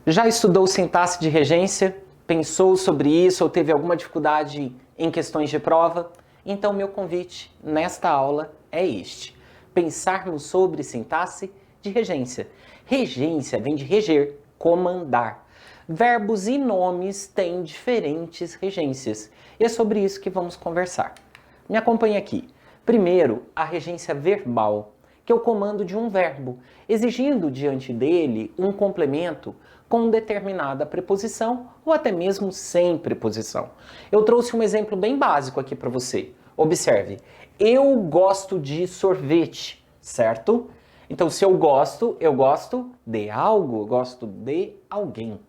Já estudou sintaxe de regência? Pensou sobre isso ou teve alguma dificuldade em questões de prova? Então, meu convite nesta aula é este: pensarmos sobre sintaxe de regência. Regência vem de reger, comandar. Verbos e nomes têm diferentes regências e é sobre isso que vamos conversar. Me acompanhe aqui. Primeiro, a regência verbal, que é o comando de um verbo, exigindo diante dele um complemento com determinada preposição ou até mesmo sem preposição. Eu trouxe um exemplo bem básico aqui para você. Observe, eu gosto de sorvete, certo? Então, se eu gosto de algo, eu gosto de alguém.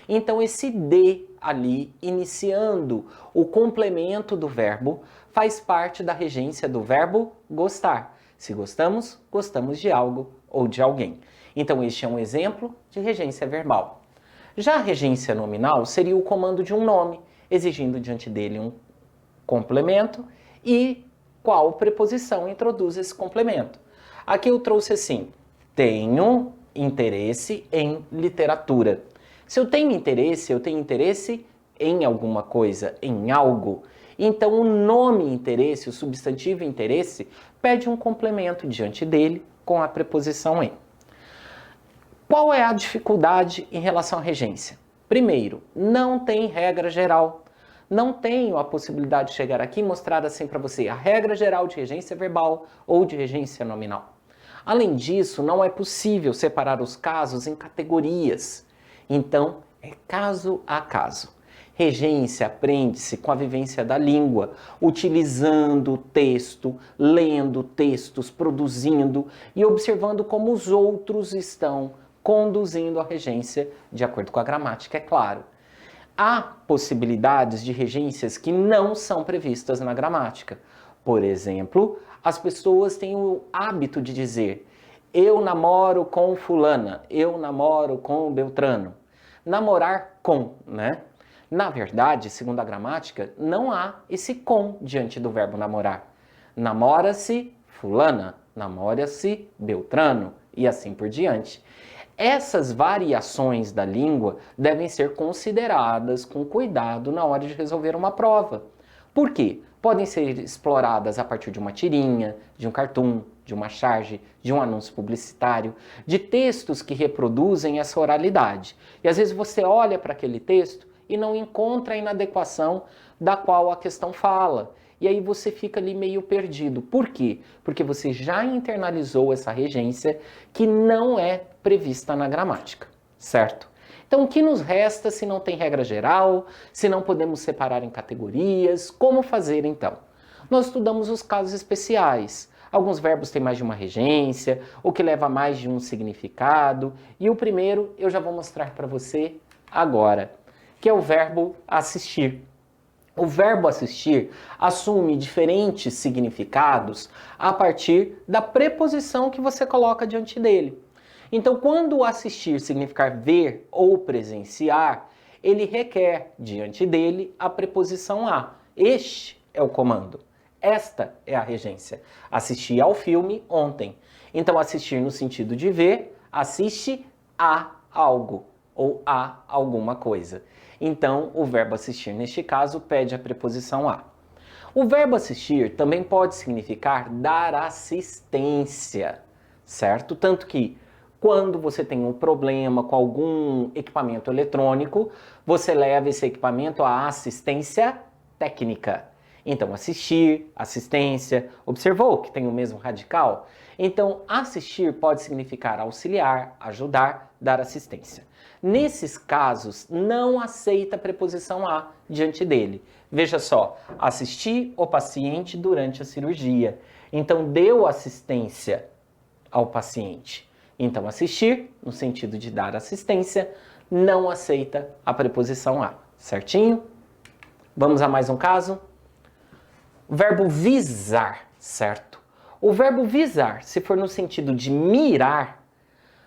Então, esse de ali, iniciando o complemento do verbo, faz parte da regência do verbo gostar. Se gostamos, gostamos de algo ou de alguém. Então, este é um exemplo de regência verbal. Já a regência nominal seria o comando de um nome, exigindo diante dele um complemento e qual preposição introduz esse complemento. Aqui eu trouxe assim: tenho interesse em literatura. Se eu tenho interesse em alguma coisa, em algo. Então, o nome interesse, o substantivo interesse, pede um complemento diante dele com a preposição em. Qual é a dificuldade em relação à regência? Primeiro, não tem regra geral. Não tenho a possibilidade de chegar aqui e mostrar assim para você a regra geral de regência verbal ou de regência nominal. Além disso, não é possível separar os casos em categorias. Então, é caso a caso. Regência aprende-se com a vivência da língua, utilizando o texto, lendo textos, produzindo e observando como os outros estão conduzindo a regência de acordo com a gramática, é claro. Há possibilidades de regências que não são previstas na gramática. Por exemplo, as pessoas têm o hábito de dizer: eu namoro com fulana, eu namoro com Beltrano. Namorar com, né? Na verdade, segundo a gramática, não há esse com diante do verbo namorar. Namora-se fulana, namora-se Beltrano e assim por diante. Essas variações da língua devem ser consideradas com cuidado na hora de resolver uma prova. Por quê? Podem ser exploradas a partir de uma tirinha, de um cartoon, de uma charge, de um anúncio publicitário, de textos que reproduzem essa oralidade. E às vezes você olha para aquele texto e não encontra a inadequação da qual a questão fala. E aí você fica ali meio perdido. Por quê? Porque você já internalizou essa regência que não é prevista na gramática, certo? Então, o que nos resta se não tem regra geral, se não podemos separar em categorias? Como fazer então? Nós estudamos os casos especiais. Alguns verbos têm mais de uma regência, o que leva a mais de um significado. E o primeiro eu já vou mostrar para você agora, que é o verbo assistir. O verbo assistir assume diferentes significados a partir da preposição que você coloca diante dele. Então, quando o assistir significar ver ou presenciar, ele requer diante dele a preposição a. Este é o comando. Esta é a regência. Assisti ao filme ontem. Então, assistir no sentido de ver, assiste a algo ou a alguma coisa. Então, o verbo assistir, neste caso, pede a preposição a. O verbo assistir também pode significar dar assistência, certo? Tanto que, quando você tem um problema com algum equipamento eletrônico, você leva esse equipamento à assistência técnica. Então, assistir, assistência, observou que tem o mesmo radical? Então, assistir pode significar auxiliar, ajudar, dar assistência. Nesses casos, não aceita a preposição a diante dele. Veja só, assistir o paciente durante a cirurgia. Então, deu assistência ao paciente. Então, assistir, no sentido de dar assistência, não aceita a preposição a. Certinho? Vamos a mais um caso? O verbo visar, certo? O verbo visar, se for no sentido de mirar,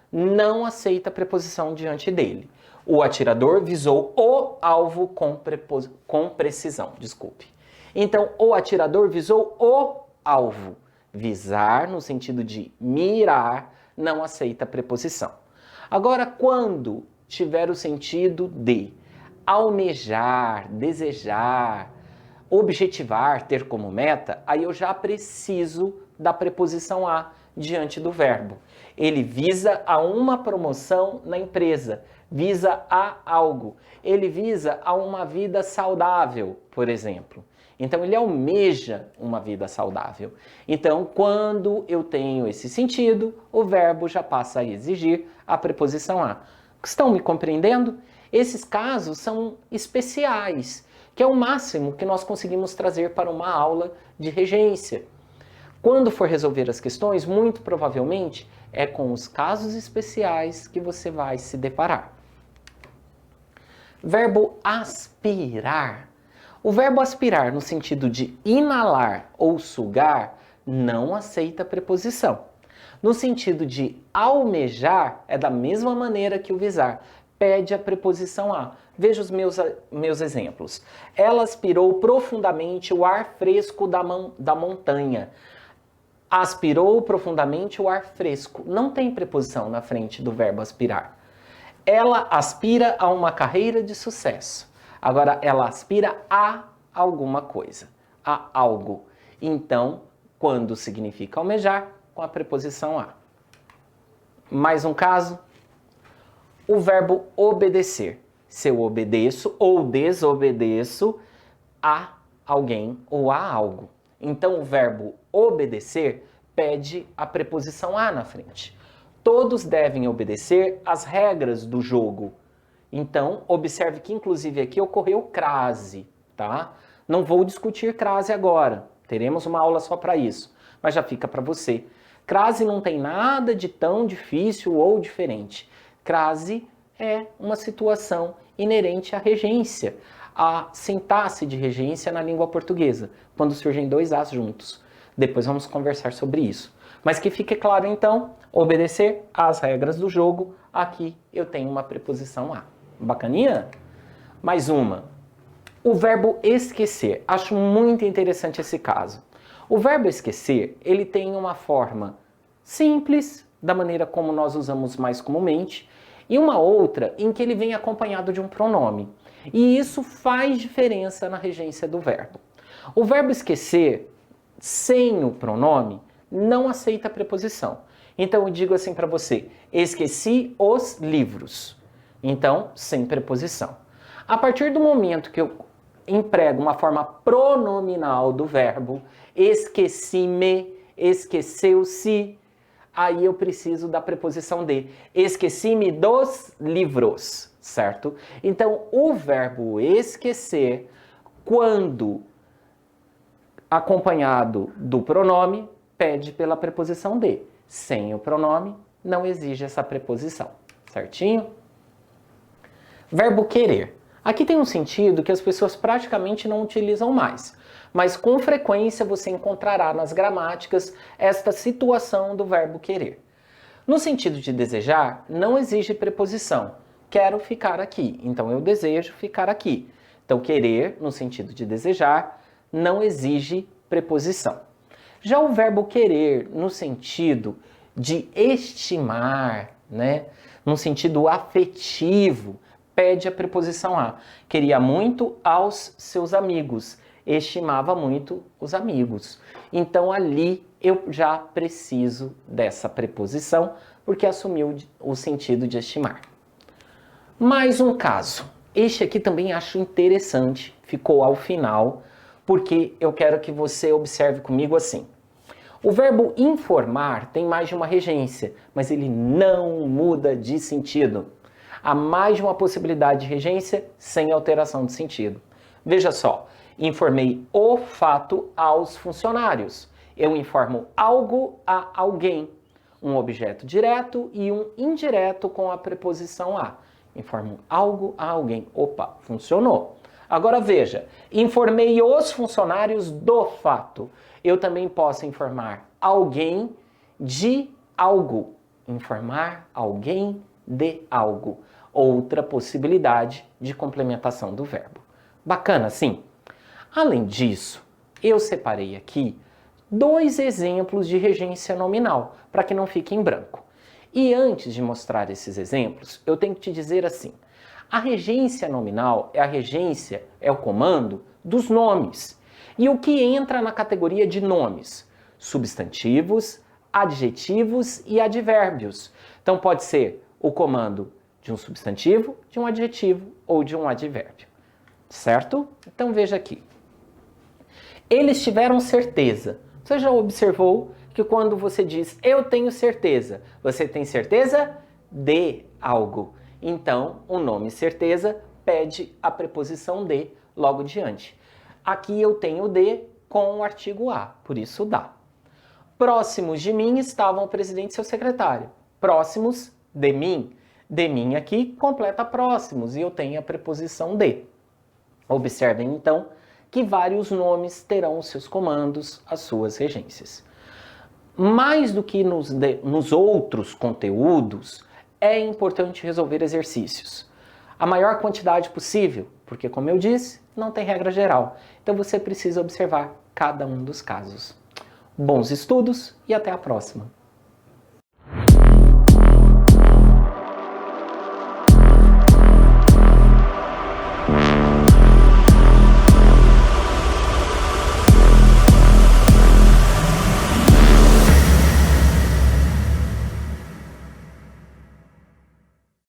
não aceita a preposição diante dele. O atirador visou o alvo com precisão, desculpe. Então, o atirador visou o alvo. Visar, no sentido de mirar, não aceita a preposição. Agora, quando tiver o sentido de almejar, desejar, objetivar, ter como meta, aí eu já preciso da preposição a diante do verbo. Ele visa a uma promoção na empresa, visa a algo. Ele visa a uma vida saudável, por exemplo. Então, ele almeja uma vida saudável. Então, quando eu tenho esse sentido, o verbo já passa a exigir a preposição a. Estão me compreendendo? Esses casos são especiais, que é o máximo que nós conseguimos trazer para uma aula de regência. Quando for resolver as questões, muito provavelmente é com os casos especiais que você vai se deparar. Verbo aspirar. O verbo aspirar, no sentido de inalar ou sugar, não aceita preposição. No sentido de almejar, é da mesma maneira que o visar, pede a preposição a. Veja os meus exemplos. Ela aspirou profundamente o ar fresco da montanha. Aspirou profundamente o ar fresco. Não tem preposição na frente do verbo aspirar. Ela aspira a uma carreira de sucesso. Agora, ela aspira a alguma coisa, a algo. Então, quando significa almejar, com a preposição a. Mais um caso. O verbo obedecer. Se eu obedeço ou desobedeço a alguém ou a algo. Então, o verbo obedecer pede a preposição a na frente. Todos devem obedecer às regras do jogo. Então, observe que, inclusive, aqui ocorreu crase, tá? Não vou discutir crase agora. Teremos uma aula só para isso. Mas já fica para você. Crase não tem nada de tão difícil ou diferente. Crase é uma situação inerente à regência, à sintaxe de regência na língua portuguesa, quando surgem dois as juntos. Depois vamos conversar sobre isso. Mas que fique claro, então, obedecer às regras do jogo. Aqui eu tenho uma preposição a. Bacaninha? Mais uma. O verbo esquecer. Acho muito interessante esse caso. O verbo esquecer, ele tem uma forma simples, da maneira como nós usamos mais comumente, e uma outra em que ele vem acompanhado de um pronome. E isso faz diferença na regência do verbo. O verbo esquecer, sem o pronome, não aceita a preposição. Então eu digo assim para você, esqueci os livros. Então, sem preposição. A partir do momento que eu emprego uma forma pronominal do verbo, esqueci-me, esqueceu-se, aí eu preciso da preposição de. Esqueci-me dos livros, certo? Então, o verbo esquecer, quando acompanhado do pronome, pede pela preposição de. Sem o pronome, não exige essa preposição, certinho? Verbo querer. Aqui tem um sentido que as pessoas praticamente não utilizam mais, mas com frequência você encontrará nas gramáticas esta situação do verbo querer. No sentido de desejar, não exige preposição. Quero ficar aqui, então eu desejo ficar aqui. Então, querer, no sentido de desejar, não exige preposição. Já o verbo querer, no sentido de estimar, né? No sentido afetivo, pede a preposição a. Queria muito aos seus amigos, estimava muito os amigos. Então ali eu já preciso dessa preposição, porque assumiu o sentido de estimar. Mais um caso. Este aqui também acho interessante, ficou ao final, porque eu quero que você observe comigo assim. O verbo informar tem mais de uma regência, mas ele não muda de sentido. Há mais de uma possibilidade de regência sem alteração de sentido. Veja só, informei o fato aos funcionários. Eu informo algo a alguém. Um objeto direto e um indireto com a preposição a. Informo algo a alguém. Opa, funcionou. Agora veja, informei os funcionários do fato. Eu também posso informar alguém de algo. Informar alguém de algo. Outra possibilidade de complementação do verbo. Bacana, sim? Além disso, eu separei aqui 2 exemplos de regência nominal, para que não fique em branco. E antes de mostrar esses exemplos, eu tenho que te dizer assim, a regência nominal é a regência, é o comando dos nomes. E o que entra na categoria de nomes? Substantivos, adjetivos e advérbios. Então pode ser o comando de um substantivo, de um adjetivo ou de um advérbio. Certo? Então veja aqui. Eles tiveram certeza. Você já observou que quando você diz eu tenho certeza, você tem certeza de algo. Então, o nome certeza pede a preposição de logo diante. Aqui eu tenho de com o artigo a, por isso dá. Próximos de mim estavam o presidente e seu secretário. Próximos de mim aqui completa próximos e eu tenho a preposição de. Observem então que vários nomes terão os seus comandos, as suas regências. Mais do que nos outros conteúdos, é importante resolver exercícios. A maior quantidade possível, porque como eu disse, não tem regra geral. Então você precisa observar cada um dos casos. Bons estudos e até a próxima!